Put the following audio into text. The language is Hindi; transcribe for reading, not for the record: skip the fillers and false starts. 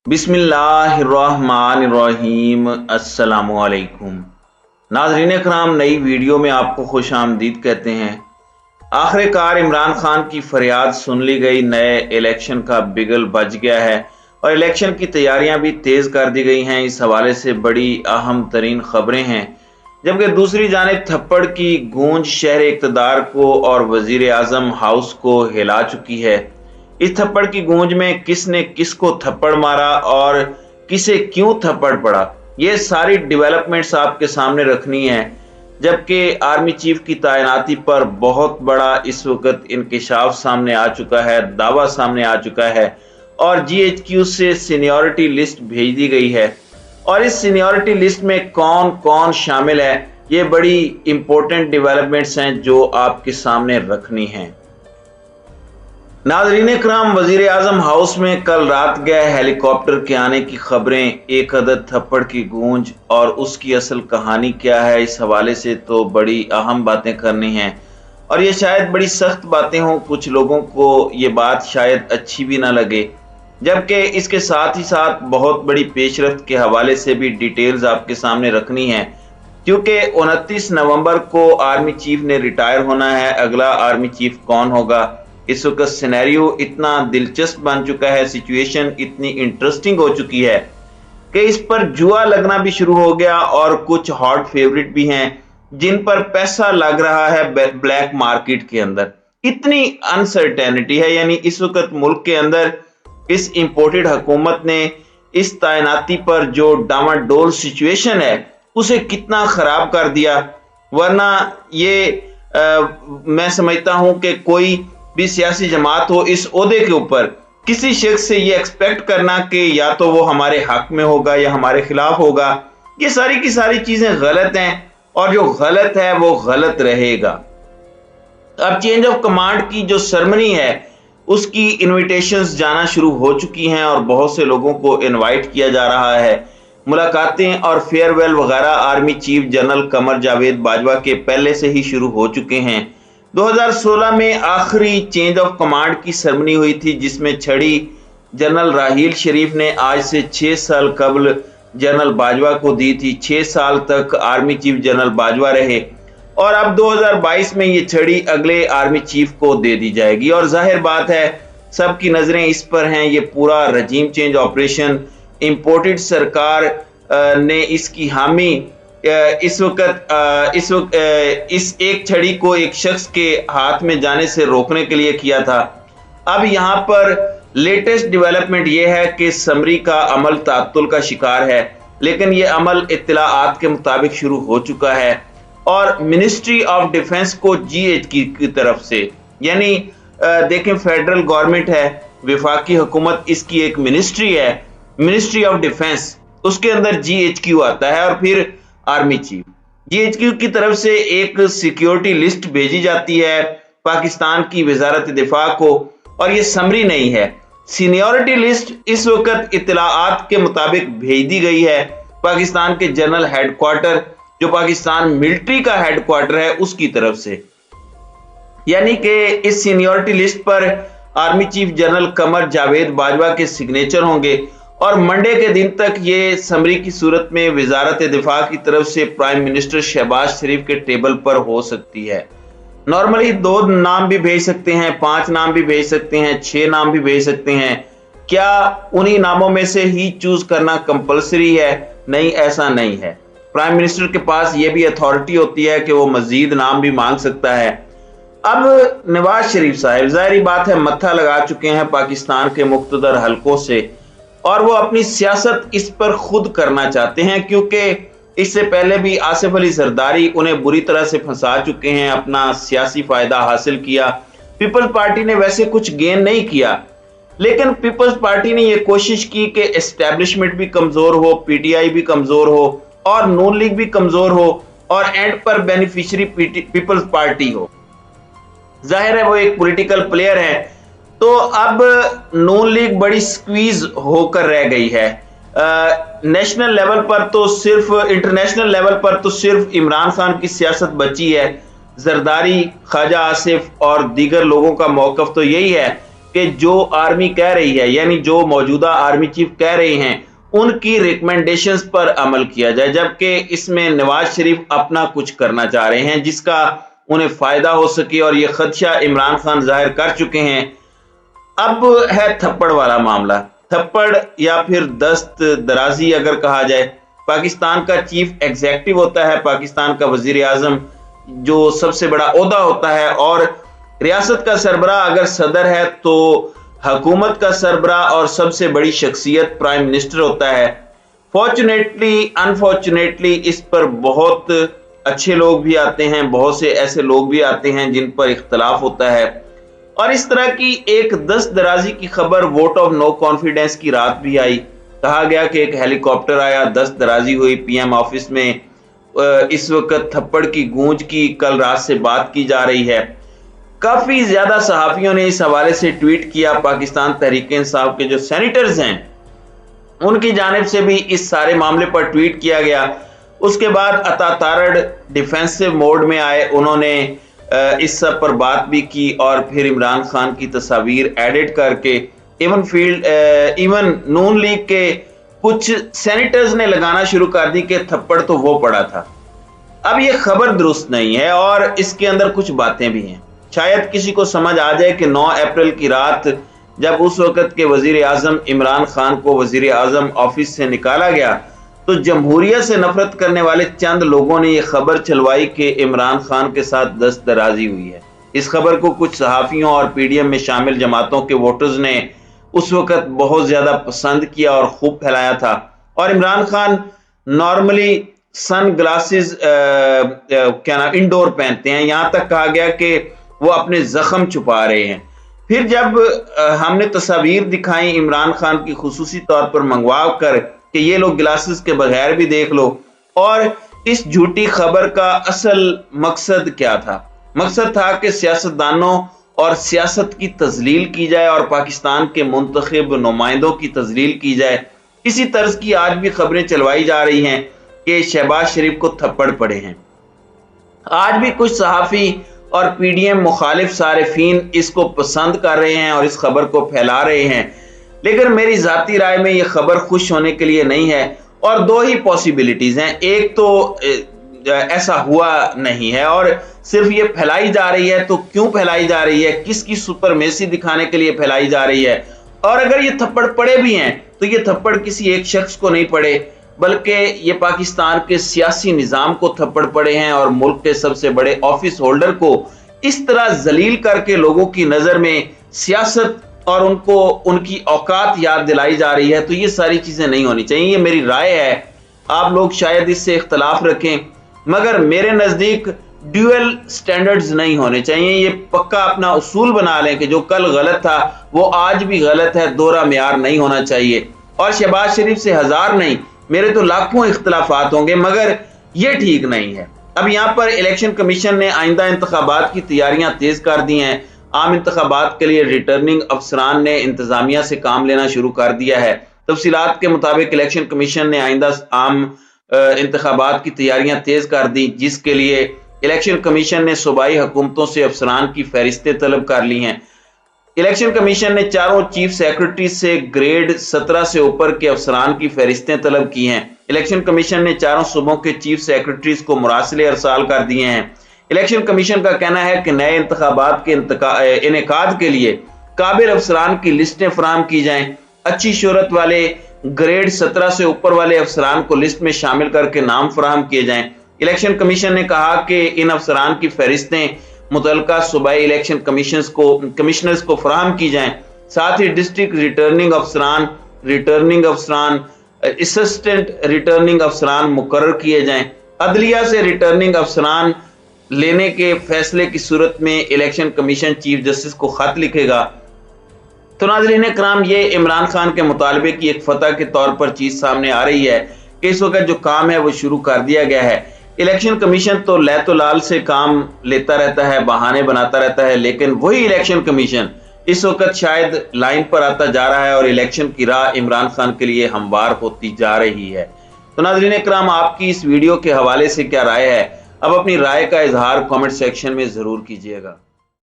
बिस्मिल्लाहिर्रहमानिर्रहीम। अस्सलामुअलैकुम नाज़रीन कराम, नई वीडियो में आपको खुश आमदीद कहते हैं। आखिरकार इमरान खान की फरियाद सुन ली गई, नए इलेक्शन का बिगल बज गया है और इलेक्शन की तैयारियां भी तेज़ कर दी गई हैं। इस हवाले से बड़ी अहम तरीन खबरें हैं। जबकि दूसरी जानिब थप्पड़ की गूंज शहर इक़्तिदार को और वज़ीर आज़म हाउस को हिला चुकी है। इस थप्पड़ की गूंज में किसने किसको थप्पड़ मारा और किसे क्यों थप्पड़ पड़ा, ये सारी डेवलपमेंट्स आपके सामने रखनी है। जबकि आर्मी चीफ की तैनाती पर बहुत बड़ा इस वक्त इंकशाफ सामने आ चुका है, दावा सामने आ चुका है और GHQ से सीनियरिटी लिस्ट भेज दी गई है। और इस सीनियरिटी लिस्ट में कौन कौन शामिल है, ये बड़ी इंपॉर्टेंट डेवलपमेंट्स हैं जो आपके सामने रखनी हैं। नाज़रीन कराम, वज़ीर आज़म हाउस में कल रात गए हेलीकॉप्टर के आने की खबरें, एक अदद थप्पड़ की गूंज और उसकी असल कहानी क्या है, इस हवाले से तो बड़ी अहम बातें करनी हैं और ये शायद बड़ी सख्त बातें हों। कुछ लोगों को ये बात शायद अच्छी भी ना लगे, जबकि इसके साथ ही साथ बहुत बड़ी पेशरफ्त के हवाले से भी डिटेल्स आपके सामने रखनी है। क्योंकि 29 नवंबर को आर्मी चीफ ने रिटायर होना है। अगला आर्मी चीफ कौन होगा, इस वक्त सिनेरियो इतना दिलचस्प बन चुका है, सिचुएशन इतनी इंटरेस्टिंग हो चुकी है कि इस पर जुआ लगना भी शुरू हो गया और कुछ हॉट फेवरेट भी हैं जिन पर पैसा लग रहा है ब्लैक मार्केट के अंदर। इतनी अनसर्टेनिटी है, यानी इस वक्त मुल्क के अंदर इस इंपोर्टेड हुकूमत ने इस तैनाती पर जो डामाडोल सिचुएशन है उसे कितना खराब कर दिया। वरना ये मैं समझता हूं कि कोई भी सियासी जमात हो, इस ओहदे के ऊपर किसी शख्स से ये एक्सपेक्ट करना कि या तो वो हमारे हक में होगा या हमारे खिलाफ होगा, ये सारी की सारी चीजें गलत हैं और जो गलत है वो गलत रहेगा। अब चेंज ऑफ कमांड की जो सेरेमनी है उसकी इनविटेशंस जाना शुरू हो चुकी हैं और बहुत से लोगों को इनवाइट किया जा रहा है। मुलाकातें और फेयरवेल वगैरह army chief general Qamar Javed Bajwa के पहले से ही शुरू हो चुके हैं। 2016 में आखिरी चेंज ऑफ कमांड की सेरेमनी हुई थी जिसमें छड़ी जनरल राहील शरीफ ने आज से 6 साल कबल जनरल बाजवा को दी थी। 6 साल तक आर्मी चीफ जनरल बाजवा रहे और अब 2022 में ये छड़ी अगले आर्मी चीफ को दे दी जाएगी। और जाहिर बात है सबकी नजरें इस पर हैं। ये पूरा रजीम चेंज ऑपरेशन इंपोर्टेड सरकार ने इसकी हामी इस एक छड़ी को एक शख्स के हाथ में जाने से रोकने के लिए किया था। अब यहाँ पर लेटेस्ट डेवलपमेंट यह है कि समरी का अमल तात्तुल का शिकार है, लेकिन यह अमल इत्तलाआत के मुताबिक शुरू हो चुका है और मिनिस्ट्री ऑफ डिफेंस को GHQ की तरफ से, यानी देखें फेडरल गवर्नमेंट है, वफाकी हुकूमत, इसकी एक मिनिस्ट्री है, मिनिस्ट्री ऑफ डिफेंस, उसके अंदर GHQ आता है और फिर आर्मी चीफ। GHQ की तरफ से एक सिक्योरिटी लिस्ट भेजी जाती है पाकिस्तान की वजारत दिफा को और ये समरी नहीं है, सीनियरिटी लिस्ट इस वक्त इत्तलाआत के मुताबिक भेज दी गई है पाकिस्तान के जनरल हेडक्वार्टर, जो पाकिस्तान मिलिट्री का हेडक्वार्टर है, उसकी तरफ से। यानी कि इस सीनियरिटी लिस्ट पर army chief general Qamar Javed Bajwa के सिग्नेचर होंगे और मंडे के दिन तक ये समरी की सूरत में वजारत दिफा की तरफ से प्राइम मिनिस्टर शहबाज शरीफ के टेबल पर हो सकती है। नॉर्मली 2 नाम भी भेज सकते हैं, 5 नाम भी भेज सकते हैं, 6 नाम भी भेज सकते हैं। क्या उन्हीं नामों में से ही चूज करना कंपलसरी है? नहीं, ऐसा नहीं है। प्राइम मिनिस्टर के पास ये भी अथॉरिटी होती है कि वो मजीद नाम भी मांग सकता है। अब नवाज शरीफ साहब जाहिर बात है मत्था लगा चुके हैं पाकिस्तान के मुख्तदर हलकों से और वो अपनी सियासत इस पर खुद करना चाहते हैं, क्योंकि इससे पहले भी आसिफ अली जरदारी उन्हें बुरी तरह से फंसा चुके हैं, अपना सियासी फायदा हासिल किया। पीपल्स पार्टी ने वैसे कुछ गेन नहीं किया, लेकिन पीपल्स पार्टी ने यह कोशिश की कि एस्टेब्लिशमेंट भी कमजोर हो, PTI भी कमजोर हो और नून लीग भी कमजोर हो और एंड पर बेनिफिशियरी पीपल्स पार्टी हो। जाहिर है वो एक पॉलिटिकल प्लेयर है, तो अब नून लीग बड़ी स्क्वीज होकर रह गई है। नेशनल लेवल पर तो सिर्फ, इंटरनेशनल लेवल पर तो सिर्फ इमरान खान की सियासत बची है। जरदारी, ख्वाजा आसिफ और दीगर लोगों का मौकफ तो यही है कि जो आर्मी कह रही है, यानी जो मौजूदा आर्मी चीफ कह रहे हैं, उनकी रिकमेंडेशंस पर अमल किया जाए, जबकि इसमें नवाज शरीफ अपना कुछ करना चाह रहे हैं जिसका उन्हें फायदा हो सके, और ये खदशा इमरान खान जाहिर कर चुके हैं। अब है थप्पड़ वाला मामला। थप्पड़ या फिर दस्त दराजी अगर कहा जाए, पाकिस्तान का चीफ एग्जीक्यूटिव होता है, पाकिस्तान का वजीर आजम जो सबसे बड़ा ओहदा होता है, और रियासत का सरबराह अगर सदर है तो हुकूमत का सरबराह और सबसे बड़ी शख्सियत प्राइम मिनिस्टर होता है। फॉर्चुनेटली अनफॉर्चुनेटली इस पर बहुत अच्छे लोग भी आते हैं, बहुत से ऐसे लोग भी आते हैं जिन पर इख्तलाफ होता है, और इस तरह की एक दस्त दराजी की खबर वोट ऑफ नो कॉन्फिडेंस की रात भी आई। कहा गया कि एक हेलीकॉप्टर आया, दस्त दराजी हुई पीएम ऑफिस में। इस वक्त थप्पड़ की गूंज की कल रात से बात की जा रही है। काफी ज्यादा सहाफियों ने इस हवाले से ट्वीट किया। पाकिस्तान तहरीक इंसाफ के जो सेनेटर्स हैं उनकी जानिब से भी इस सारे मामले पर ट्वीट किया गया। उसके बाद अता तारड़ डिफेंसिव मोड में आए, उन्होंने इस सब पर बात भी की और फिर इमरान खान की तस्वीर एडिट करके इवन नून लीग के कुछ सेनेटर्स ने लगाना शुरू कर दी कि थप्पड़ तो वो पड़ा था। अब ये खबर दुरुस्त नहीं है और इसके अंदर कुछ बातें भी हैं। शायद किसी को समझ आ जाए कि 9 अप्रैल की रात जब उस वक्त के वजीर आजम इमरान खान को वजीर आजम ऑफिस से निकाला गया तो जमहूरियत से नफरत करने वाले चंद लोगों ने यह खबर चलवाई कि इमरान खान के साथ दस्त दराजी हुई है। इस खबर को कुछ सहाफियों और पीडीएम में शामिल जमातों के वोटर्स ने उस वक्त बहुत ज्यादा पसंद किया और खूब फैलाया था। और Imran Khan normally sun glasses क्या नाम इंडोर पहनते हैं, यहां तक कहा गया कि वो अपने जख्म छुपा रहे हैं। फिर जब हमने तस्वीर दिखाई इमरान खान की खुसूसी तौर पर मंगवा कर कि ये लोग ग्लासेस के बगैर भी देख लो, और इस झूठी खबर का असल मकसद क्या था? मकसद था कि सियासतदानों और सियासत की तजलील की जाए और पाकिस्तान के मुंतखब नुमाइंदों की तजलील की जाए। इसी तर्ज की आज भी खबरें चलवाई जा रही हैं कि शहबाज शरीफ को थप्पड़ पड़े हैं। आज भी कुछ सहाफी और पीडीएम मुखालिफ सारिफीन इसको पसंद कर रहे हैं और इस खबर को फैला रहे हैं, लेकिन मेरी जाती राय में यह खबर खुश होने के लिए नहीं है। और दो ही पॉसिबिलिटीज हैं, एक तो ऐसा हुआ नहीं है और सिर्फ ये फैलाई जा रही है। तो क्यों फैलाई जा रही है, किसकी सुपरमेसी दिखाने के लिए फैलाई जा रही है? और अगर ये थप्पड़ पड़े भी हैं तो ये थप्पड़ किसी एक शख्स को नहीं पड़े, बल्कि ये पाकिस्तान के सियासी निजाम को थप्पड़ पड़े हैं और मुल्क के सबसे बड़े ऑफिस होल्डर को इस तरह जलील करके लोगों की नजर में सियासत और उनको उनकी औकात याद दिलाई जा रही है। तो ये सारी चीजें नहीं होनी चाहिए, ये मेरी राय है। आप लोग शायद इससे इख्तलाफ रखें, मगर मेरे नजदीक ड्यूअल स्टैंडर्ड्स नहीं होने चाहिए। ये पक्का अपना उसूल बना लें कि जो कल गलत था वो आज भी गलत है, दोहरा मेयार नहीं होना चाहिए। और शहबाज शरीफ से हजार नहीं, मेरे तो लाखों इख्तलाफात होंगे, मगर ये ठीक नहीं है। अब यहाँ पर इलेक्शन कमीशन ने आइंदा इंतखाबात की तैयारियां तेज कर दी हैं। आम इंतखाबात के लिए रिटर्निंग अफसरान ने इंतजामिया से काम लेना शुरू कर दिया है। तफसीलात के मुताबिक इलेक्शन कमीशन ने आइंदा आम इंतखाबात की तैयारियां तेज कर दी, जिसके लिए इलेक्शन कमीशन ने सूबाई हुकूमतों से अफसरान की फहरिस्तें तलब कर ली हैं। इलेक्शन कमीशन ने चारों चीफ सेक्रेटरी से ग्रेड 17 से ऊपर के अफसरान की फहरिस्तें तलब की हैं। इलेक्शन कमीशन ने चारों सूबों के चीफ सेक्रेटरीज को मुरासले अरसाल कर दिए हैं। इलेक्शन कमीशन का कहना है कि नए इंतखाबात के इनेकाद के लिए काबिल अफसरान की लिस्टें फराहम की जाएं। अच्छी शोहरत वाले ग्रेड 17 से ऊपर वाले अफसरान को लिस्ट में शामिल करके नाम फराहम किए जाएं। इलेक्शन कमीशन ने कहा कि इन अफसरान की फहरिस्तें मुतल्लिका सूबाई इलेक्शन कमिश्नर्स को फराहम की जाएं। साथ ही डिस्ट्रिक्ट रिटर्निंग अफसरान, असिस्टेंट रिटर्निंग अफसरान मुकर्रर किए जाएं। अदलिया से रिटर्निंग अफसरान लेने के फैसले की सूरत में इलेक्शन कमीशन चीफ जस्टिस को खत लिखेगा। तो नाज़रीन इकराम, ये इमरान खान के मुतालबे की एक फतह के तौर पर चीज सामने आ रही है कि इस वक्त जो काम है वो शुरू कर दिया गया है। इलेक्शन कमीशन तो लैतो लाल से काम लेता रहता है, बहाने बनाता रहता है, लेकिन वही इलेक्शन कमीशन इस वक्त शायद लाइन पर आता जा रहा है और इलेक्शन की राह इमरान खान के लिए हमवार होती जा रही है। तो नाज़रीन इकराम, आपकी इस वीडियो के हवाले से क्या राय है? अब अपनी राय का इजहार कमेंट सेक्शन में जरूर कीजिएगा।